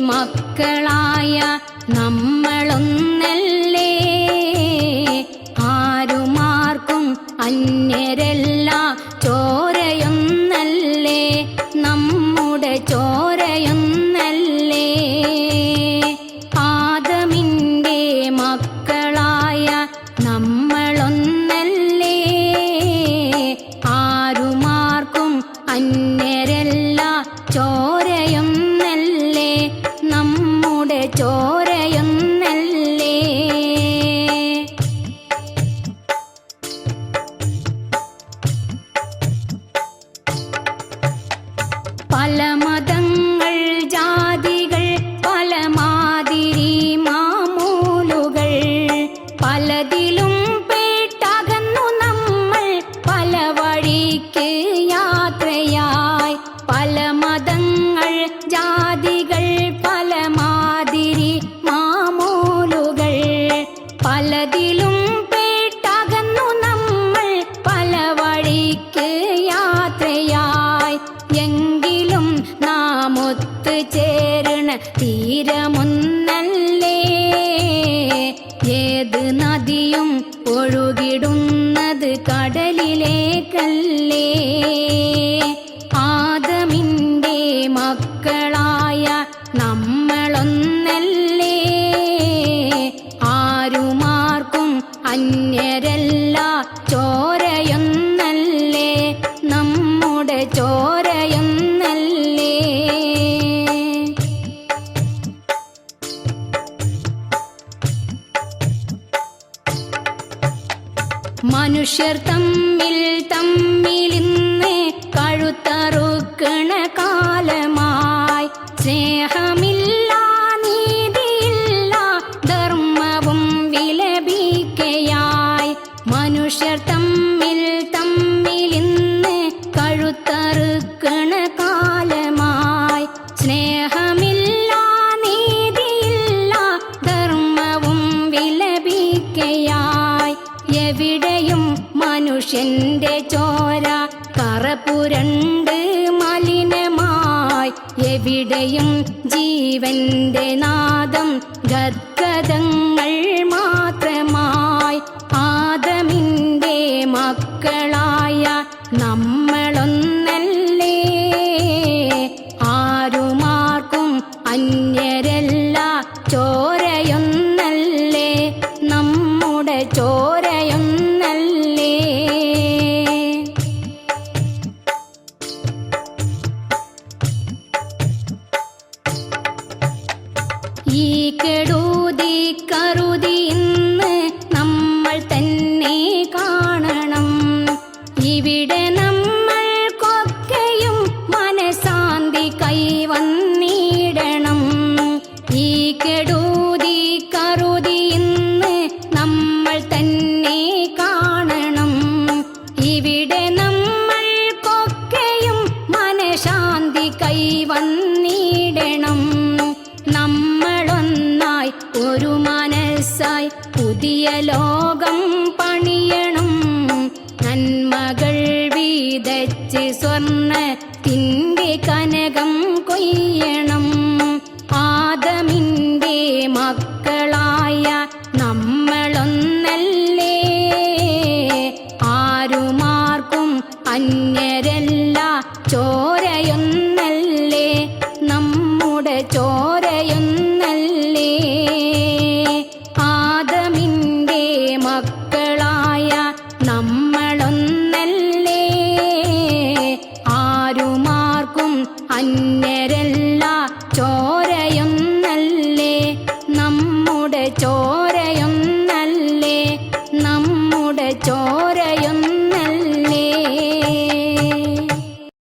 മക്കളായ നമ്മളൊന്നല്ലേ, ആരുമാർക്കും അന്യരല്ല, ചോരയൊന്നല്ലേ, നമ്മുടെ ചോരയൊന്നല്ലേ. ആദമിൻ്റെ മക്കളായ നമ്മളൊന്നല്ലേ, ആരുമാർക്കും അന്യരല്ല, ചോരയൊന്നല്ലേ, നമ്മുടെ ചോരയൊന്നല്ലേ. പല മതങ്ങൾ ജാതികൾ പല മാതിരി മാമൂലുകൾ, പലതിലും പേട്ടകന്നു നമ്മൾ പല വഴിക്ക് യാത്രയായി. പല മതങ്ങൾ ജാതികൾ പല മാതിരി മാമൂലുകൾ, പലതിലും പേട്ടകന്നു നമ്മൾ പല വഴിക്ക് യാത്രയായി. എങ്കിലും നാം ഒത്തുചേരണ തീരമൊന്നല്ലേ, ഏത് നദിയും ഒഴുകിടുന്നത് കടലിലേക്കല്ലേ. ആദമിൻ്റെ മക്കളായ നമ്മളൊന്നല്ലേ, ആരുമാർക്കും അന്യരല്ല, ചോരയൊന്നല്ലേ, നമ്മുടെ ചോരയൊന്നല്ലേ. മനുഷ്യർ തമ്മിലിന്ന് കഴുത്തറുക്കണ കാലമായി. സ്നേഹമില്ല, നീതിയില്ല, ധർമ്മവും വിലപിക്കയായി. മനുഷ്യർ തമ്മിലിന്ന് കഴുത്തറുക്കണ കാലമായി. സ്നേഹമില്ല, നീതിയില്ല, ധർമ്മവും വിലപിക്കയായി. എവിടെയും മനുഷ്യന്റെ ചോര കറപുരണ്ട് മലിനമായി. എവിടെയും ജീവന്റെ നാദം ഗദ്ഗദങ്ങൾ മാത്രമായി. ആദമിൻ്റെ മക്കളായ നമ്മളൊന്നല്ലേ, ആരുമാർക്കും അന്യരല്ല, ചോരയൊന്നല്ലേ, നമ്മുടെ ചോരയൊന്നല്ലേ. ഈ കെടുതി കരുതി ഇന്ന് നമ്മൾ തന്നെ കാണണം. ഇവിടെ നമ്മൾക്കൊക്കെയും മനഃശാന്തി കൈവന്നിടണം. ഈ കെടുതി കരുതി ഇന്ന് നമ്മൾ തന്നെ കാണണം. ഇവിടെ നമ്മൾക്കൊക്കെയും മനഃശാന്തി കൈവന്നിടണം. നമ്മളൊന്നായി ഒരു മനസ്സായി പുതിയ ലോകം പണിയണം. നന്മകൾ വീതച്ച് സ്വർണ്ണത്തിൻ്റെ കനകം കൊയ്യണം. ആദമിൻ്റെ മക്കളായ നമ്മളൊന്നല്ലേ, ആരുമാർക്കും അന്യരല്ല, ചോരയൊന്നല്ലേ, നമ്മുടെ ചോരയൊന്നല്ലേ. ആദമിൻ്റെ മക്കളായ നമ്മളൊന്നല്ലേ, ആരുമാർക്കും അന്യരല്ല, ചോരയൊന്നല്ലേ, നമ്മുടെ ചോരയൊന്നല്ലേ, നമ്മുടെ ചോര